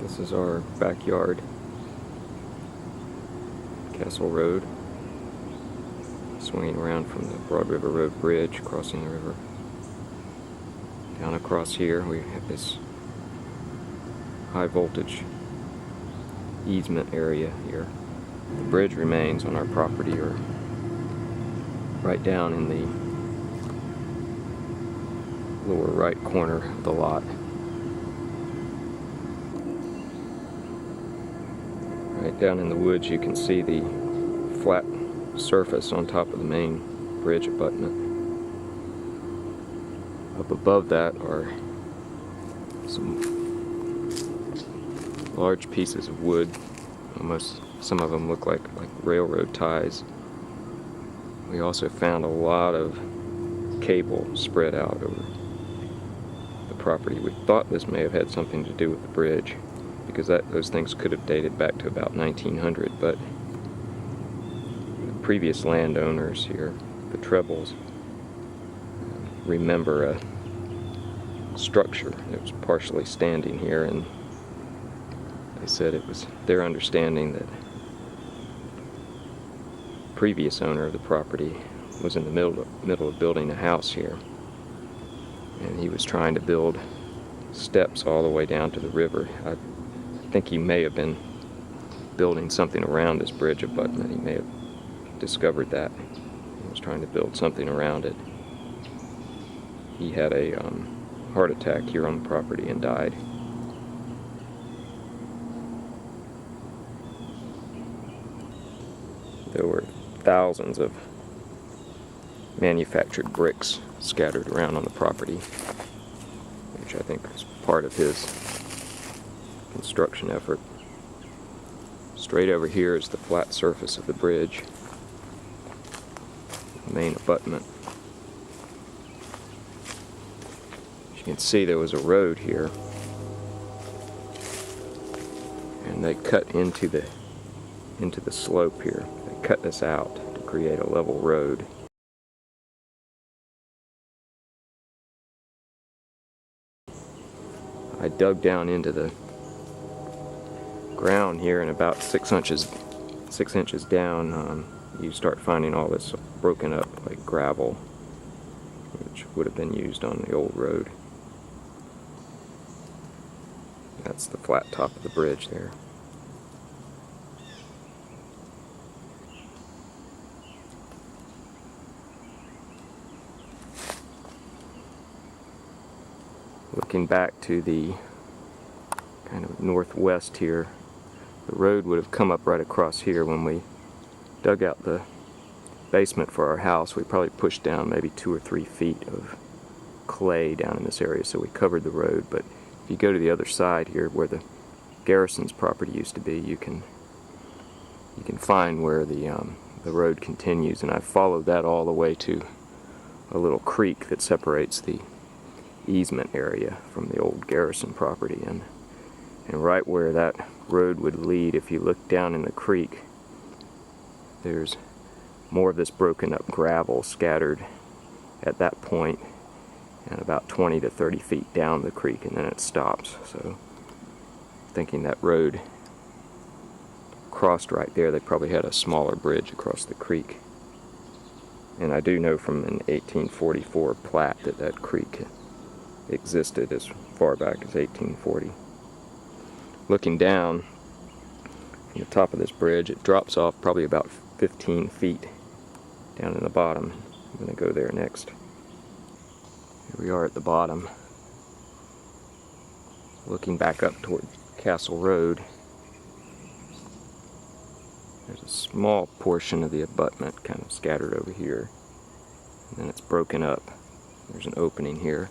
This is our backyard, Castle Road, swinging around from the Broad River Road Bridge, crossing the river. Down across here we have this high voltage easement area here. The bridge remains on our property, or right down in the lower right corner of the lot. Right down in the woods you can see the flat surface on top of the main bridge abutment. Up above that are some large pieces of wood. Almost some of them look like railroad ties. We also found a lot of cable spread out over the property. We thought this may have had something to do with the bridge, because those things could have dated back to about 1900, but the previous landowners here, the Trebles, remember a structure that was partially standing here, and they said it was their understanding that the previous owner of the property was in the middle of building a house here, and he was trying to build steps all the way down to the river. I think he may have been building something around this bridge abutment. He may have discovered that. He was trying to build something around it. He had a heart attack here on the property and died. There were thousands of manufactured bricks scattered around on the property, which I think was part of his construction effort. Straight over here is the flat surface of the bridge, the main abutment. As you can see, there was a road here, and they cut into the slope here. They cut this out to create a level road. I dug down into the ground here, and about 6 inches down, you start finding all this broken up like gravel, which would have been used on the old road. That's the flat top of the bridge there. Looking back to the kind of northwest here, the road would have come up right across here. When we dug out the basement for our house, we probably pushed down maybe 2 or 3 feet of clay down in this area, so we covered the road. But if you go to the other side here, where the Garrison's property used to be, you can find where the road continues, and I followed that all the way to a little creek that separates the easement area from the old Garrison property, and right where that road would lead, if you look down in the creek, there's more of this broken up gravel scattered at that point, and about 20 to 30 feet down the creek, and then it stops. So thinking that road crossed right there, they probably had a smaller bridge across the creek. And I do know from an 1844 plat that creek existed as far back as 1840. Looking down from the top of this bridge, it drops off probably about 15 feet down in the bottom. I'm going to go there next. Here we are at the bottom, looking back up toward Castle Road. There's a small portion of the abutment kind of scattered over here, and then it's broken up. There's an opening here,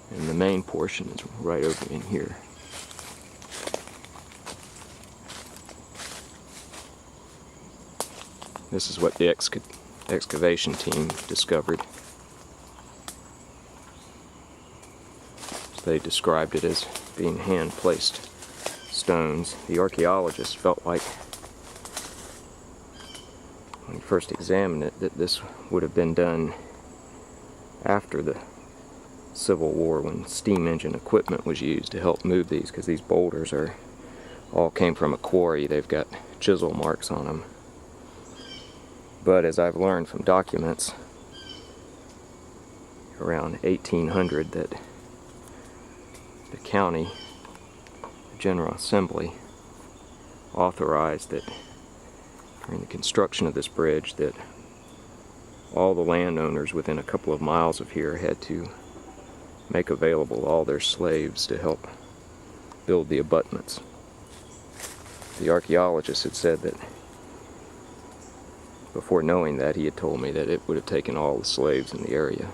and the main portion is right over in here. This is what the excavation team discovered. They described it as being hand-placed stones. The archaeologists felt like, when we first examined it, that this would have been done after the Civil War, when steam engine equipment was used to help move these, because these boulders are all came from a quarry. They've got chisel marks on them. But as I've learned from documents around 1800, that the county General Assembly authorized that during the construction of this bridge that all the landowners within a couple of miles of here had to make available all their slaves to help build the abutments. The archaeologist had said that before knowing that, he had told me that it would have taken all the slaves in the area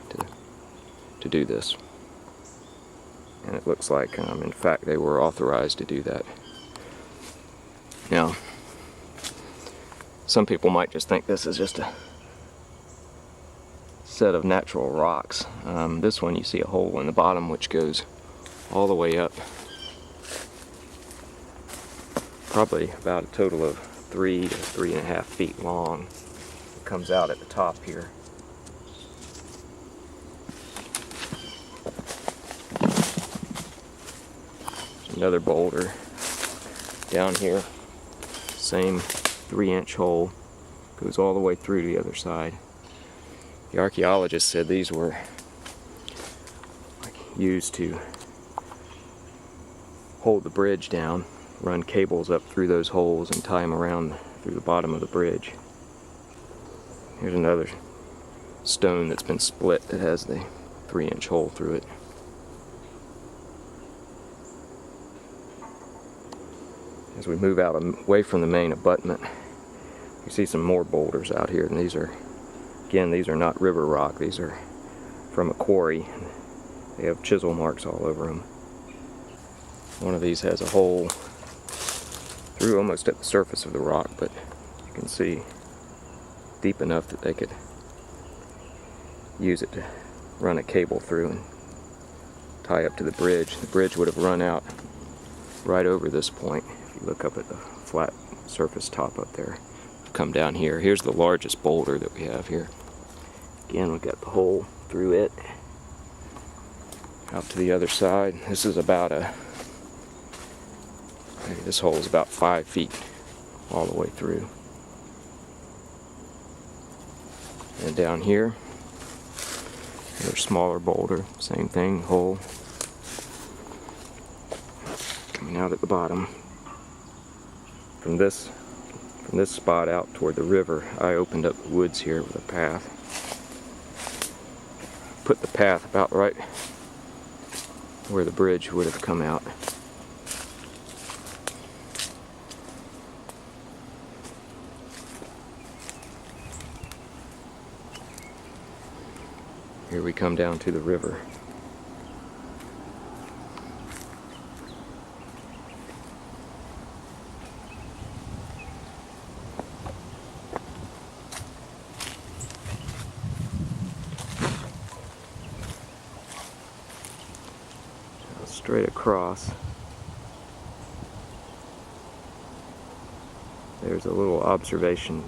to do this. And it looks like, in fact, they were authorized to do that. Now, some people might just think this is just a set of natural rocks. This one you see a hole in the bottom which goes all the way up, probably about a total of 3 to 3.5 feet long. It comes out at the top here. Another boulder down here, same 3-inch hole, goes all the way through to the other side. The archaeologist said these were used to hold the bridge down, run cables up through those holes and tie them around through the bottom of the bridge. Here's another stone that's been split that has the 3-inch hole through it. As we move out away from the main abutment, you see some more boulders out here, and these are not river rock. These are from a quarry. They have chisel marks all over them. One of these has a hole through almost at the surface of the rock, but you can see deep enough that they could use it to run a cable through and tie up to the bridge. The bridge would have run out right over this point. If you look up at the flat surface top up there, come down here. Here's the largest boulder that we have here. Again, we've got the hole through it out to the other side. This is about this hole is about 5 feet all the way through. And down here, another smaller boulder, same thing, hole coming out at the bottom. From this spot out toward the river, I opened up the woods here with a path. Put the path about right where the bridge would have come out. Here we come down to the river. Straight across, there's a little observation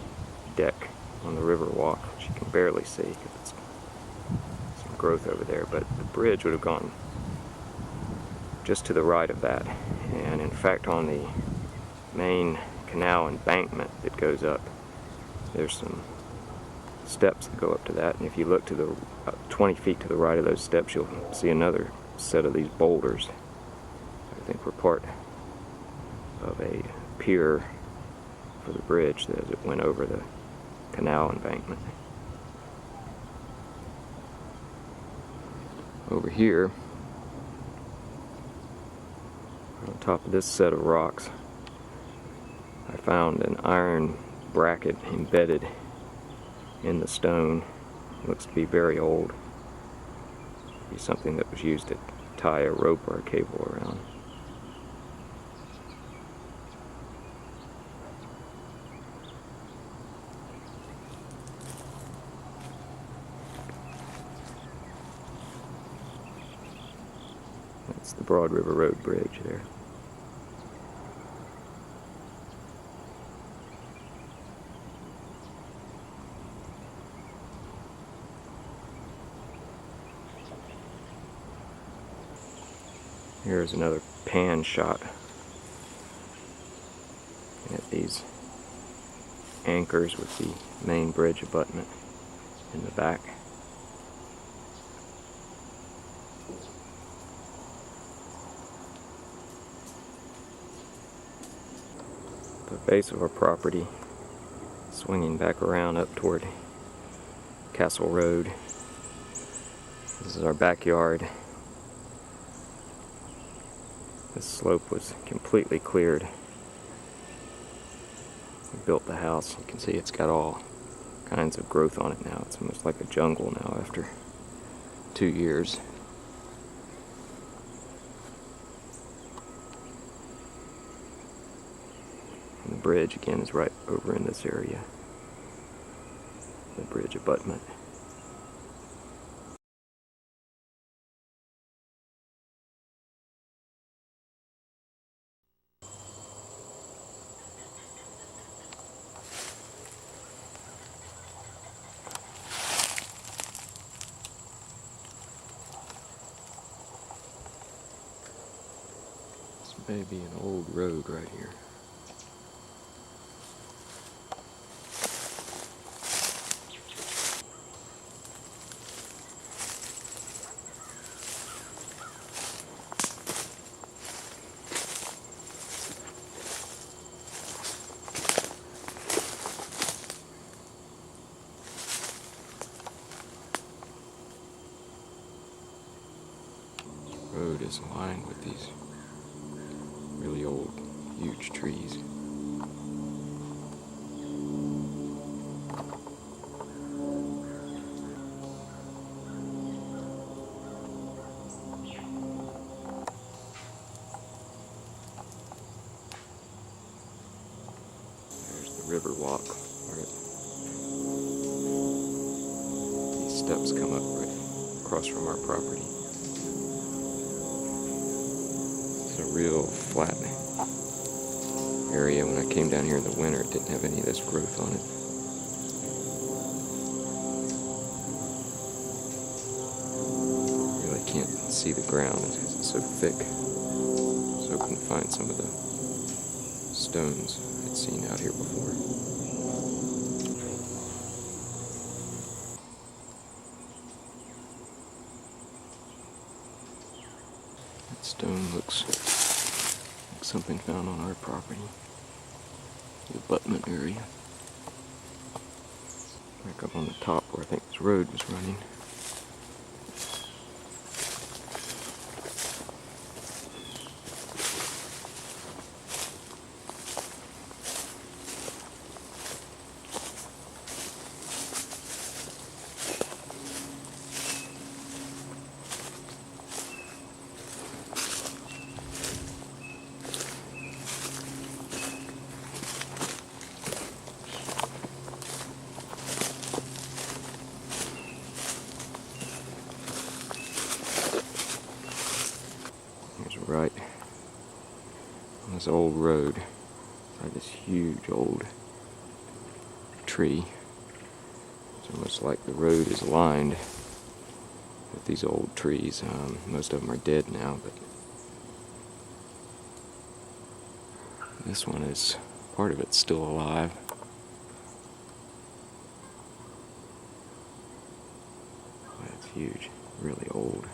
deck on the river walk, which you can barely see because it's some growth over there, but the bridge would have gone just to the right of that. And in fact, on the main canal embankment that goes up, there's some steps that go up to that, and if you look to the 20 feet to the right of those steps, you'll see another set of these boulders. I think were part of a pier for the bridge as it went over the canal embankment. Over here, on top of this set of rocks, I found an iron bracket embedded in the stone. It looks to be very old. Be something that was used to tie a rope or a cable around. That's the Broad River Road Bridge there. Here's another pan shot At these anchors with the main bridge abutment in the back. The base of our property, swinging back around up toward Castle Road. This is our backyard. This slope was completely cleared. We built the house. You can see it's got all kinds of growth on it now. It's almost like a jungle now after 2 years. And the bridge again is right over in this area. The bridge abutment. This may be an old road right here. Road is lined with these really old, huge trees. There's the river walk where these steps come up right across from our property. Real flat area. When I came down here in the winter, it didn't have any of this growth on it. Really can't see the ground because it's so thick. I was hoping to find some of the stones I'd seen out here before. That stone looks something found on our property, the abutment area. Back up on the top where I think this road was running. Right on this old road, by this huge old tree. It's almost like the road is lined with these old trees. Most of them are dead now, but this one is, part of it's still alive. That's huge, really old.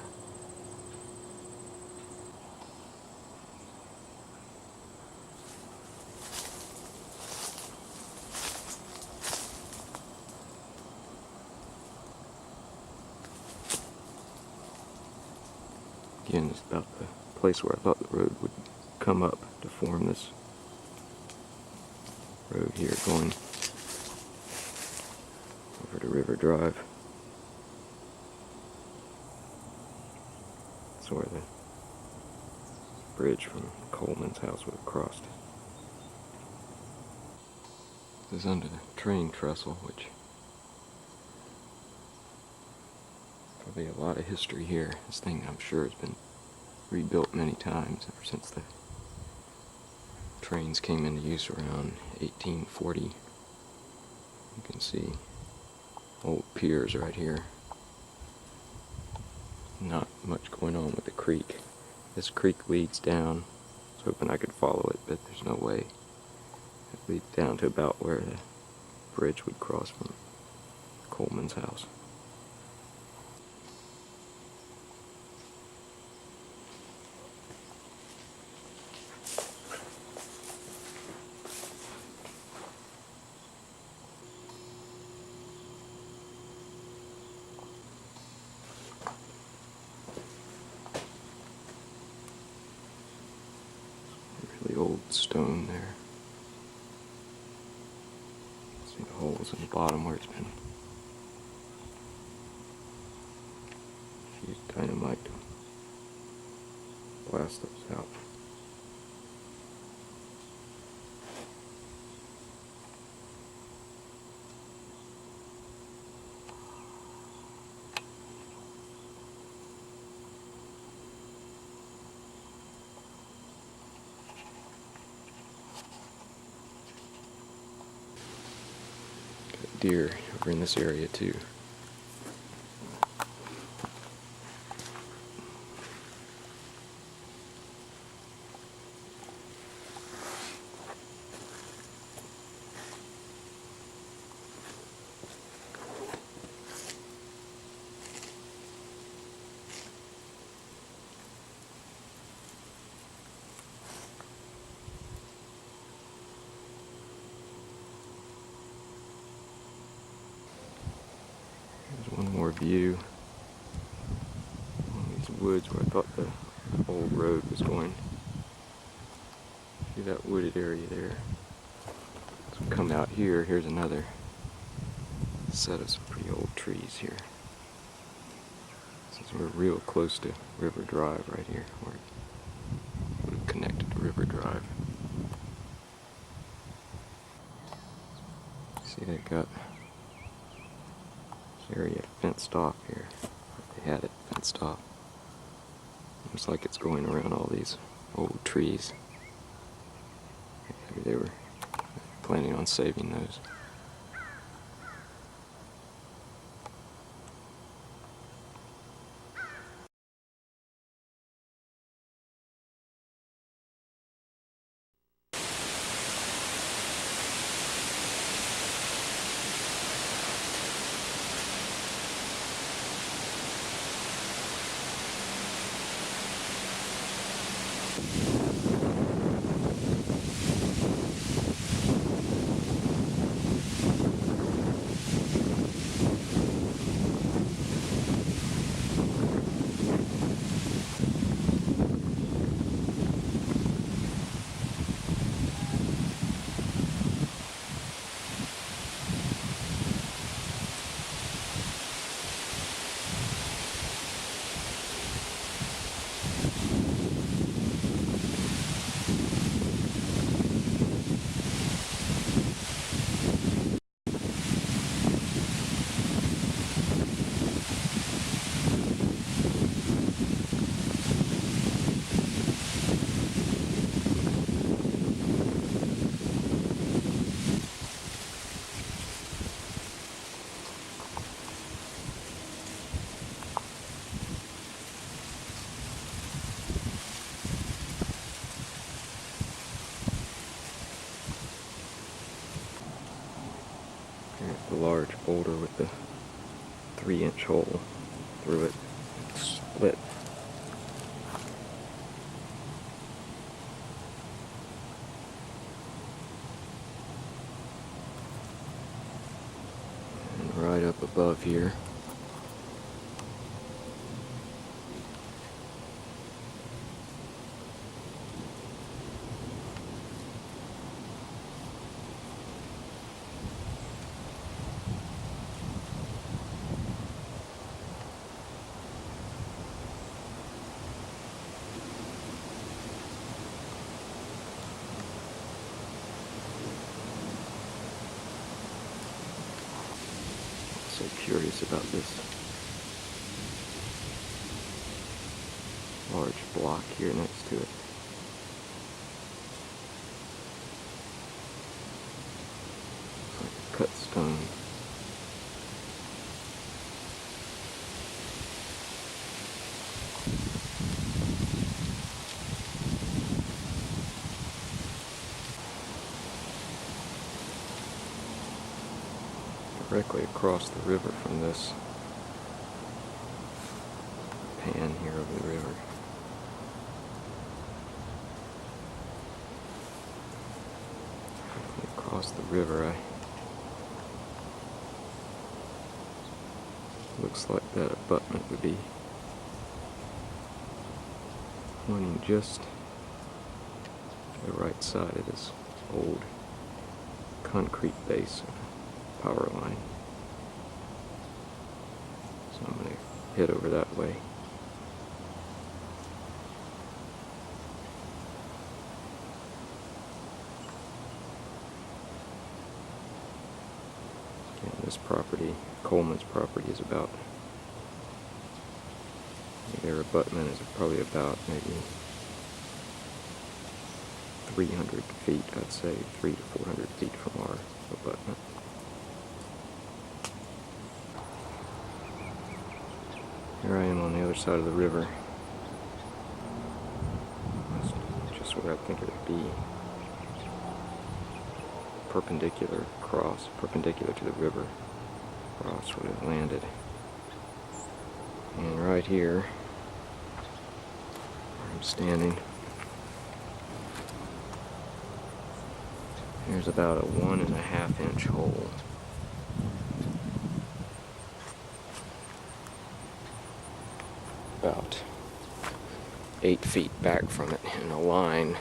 Again, it's about the place where I thought the road would come up to form this road here going over to River Drive. That's where the bridge from Coleman's house would have crossed. This is under the train trestle, which probably a lot of history here. This thing, I'm sure, has been rebuilt many times ever since the trains came into use around 1840. You can see old piers right here. Not much going on with the creek. This creek leads down. I was hoping I could follow it, but there's no way. It leads down to about where the bridge would cross from Coleman's house. Really old stone there. See the holes in the bottom where it's been used dynamite to blast those out. Got deer over in this area too. There's one more view on these woods where I thought the old road was going. See that wooded area there? So come out here, here's another set of some pretty old trees here. Since we're real close to River Drive right here, where it would have connected to River Drive. See, they got this area fenced off here. They had it fenced off. Looks like it's going around all these old trees. Maybe they were planning on saving those. Here's the large boulder with the 3-inch hole through it. It's split. And right up above here, so curious about this large block here next to it. It's like a cut stone. directly across the river from this pan here over the river. Across the river, looks like that abutment would be pointing just to the right side of this old concrete base of a power line. So I'm going to head over that way. And this property, Coleman's property, is about, their abutment is probably about maybe 300 feet, I'd say 300 to 400 feet from our abutment. Here I am on the other side of the river. That's just where I think it would be. Perpendicular to the river. Cross would have landed. And right here, where I'm standing, there's about a 1.5 inch hole. About 8 feet back from it in a line.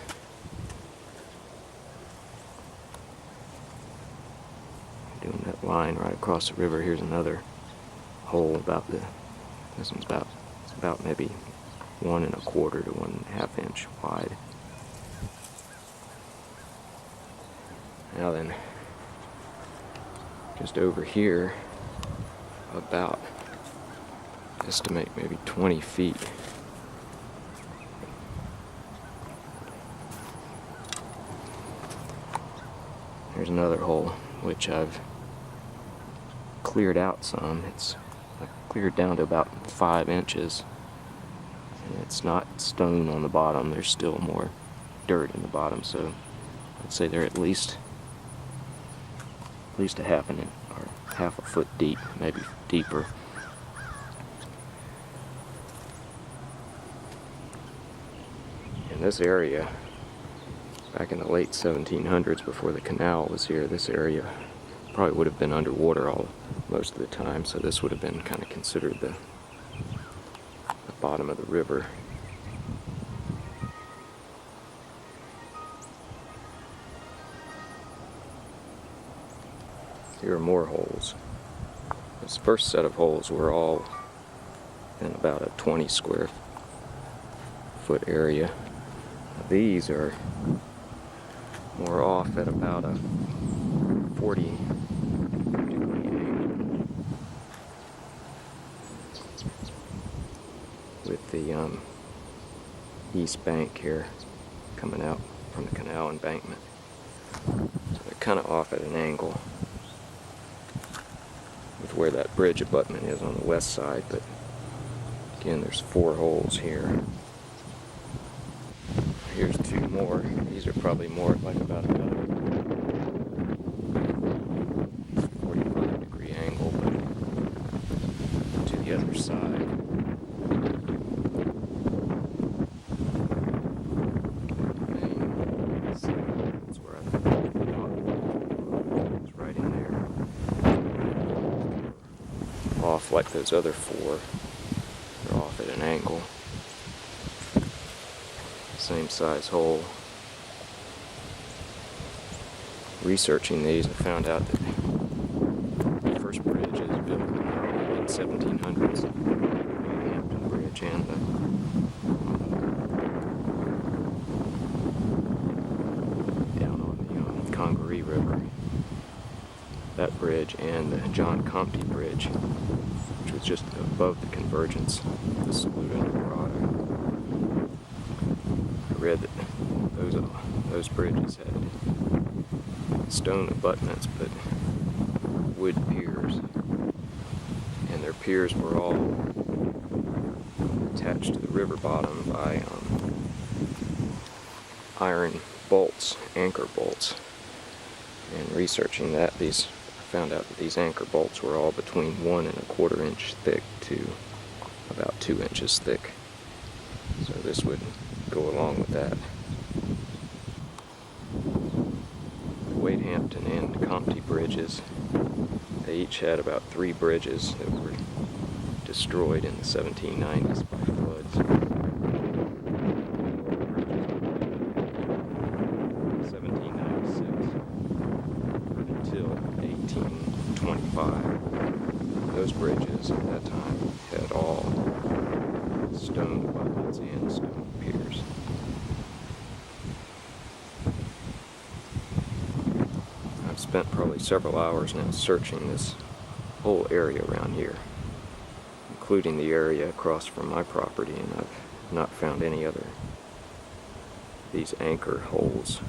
Doing that line right across the river. Here's another hole this one's about maybe 1 1/4 to 1.5 inch wide. Now then, just over here, about, estimate maybe 20 feet. There's another hole, which I've cleared out some. I've cleared down to about 5 inches. And it's not stone on the bottom. There's still more dirt in the bottom, so I'd say they're at least a half a foot deep, maybe deeper. In this area, back in the late 1700s, before the canal was here, this area probably would have been underwater most of the time, so this would have been kind of considered the bottom of the river. Here are more holes. This first set of holes were all in about a 20 square foot area. These are more off at about a 40 degree angle, with the east bank here coming out from the canal embankment. So they're kind of off at an angle with where that bridge abutment is on the west side, but again, there's 4 holes here. Here's 2 more. These are probably more like about another 45 degree angle, but to the other side. That's where I it's right in there. Off like those other 4. They're off at an angle. Same size hole. Researching these, I found out that the first bridge is built in the late 1700s. The Hampton Bridge and down on the Congaree River. That bridge and the John Compty Bridge, which was just above the convergence of the Saluda and Dorado. I read that those bridges had stone abutments but wood piers, and their piers were all attached to the river bottom by iron bolts, anchor bolts. And researching that, I found out that these anchor bolts were all between 1¼ inch thick to about 2 inches thick. So this would go along with that. Hampton and Compty bridges, they each had about 3 bridges that were destroyed in the 1790s by floods. 1796 until 1825. Those bridges at that time had all stone abutments and stone piers. I've spent probably several hours now searching this whole area around here, including the area across from my property, and I've not found any other these anchor holes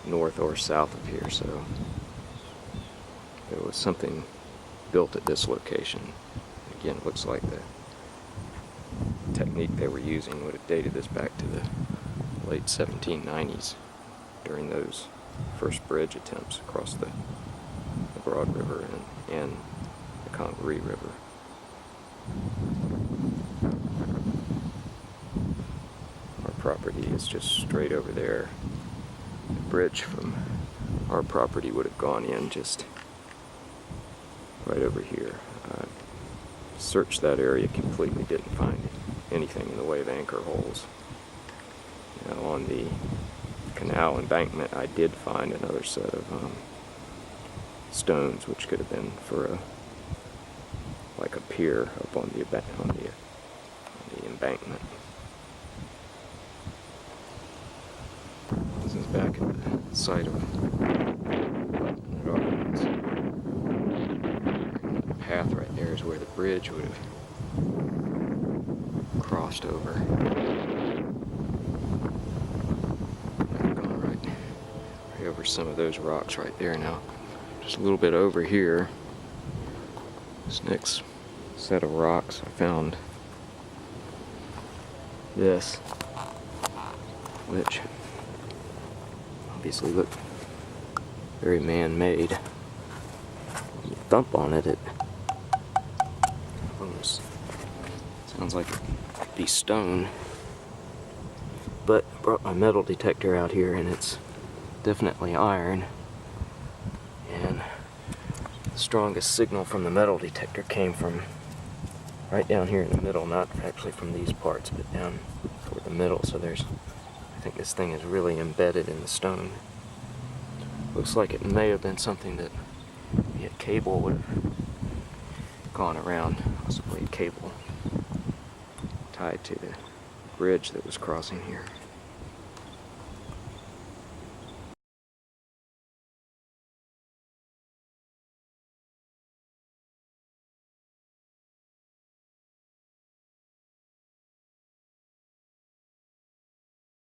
north or south of here, so there was something built at this location. Again, it looks like the technique they were using would have dated this back to the late 1790s during those first bridge attempts across the Broad River and the Congaree River. Our property is just straight over there. The bridge from our property would have gone in just right over here. I searched that area completely, didn't find anything in the way of anchor holes. Now, on the canal embankment, I did find another set of stones, which could have been for like a pier up on the embankment. This is back at the site of the path right there is where the bridge would have crossed over. Gone right over some of those rocks right there. Now, just a little bit over here, this next set of rocks, I found this, which obviously look very man-made. When you thump on it, it almost sounds like it could be stone. But I brought my metal detector out here, and it's definitely iron. And the strongest signal from the metal detector came from right down here in the middle, not actually from these parts, but down toward the middle. So I think this thing is really embedded in the stone. Looks like it may have been something that a cable would have gone around, possibly a cable tied to the bridge that was crossing here.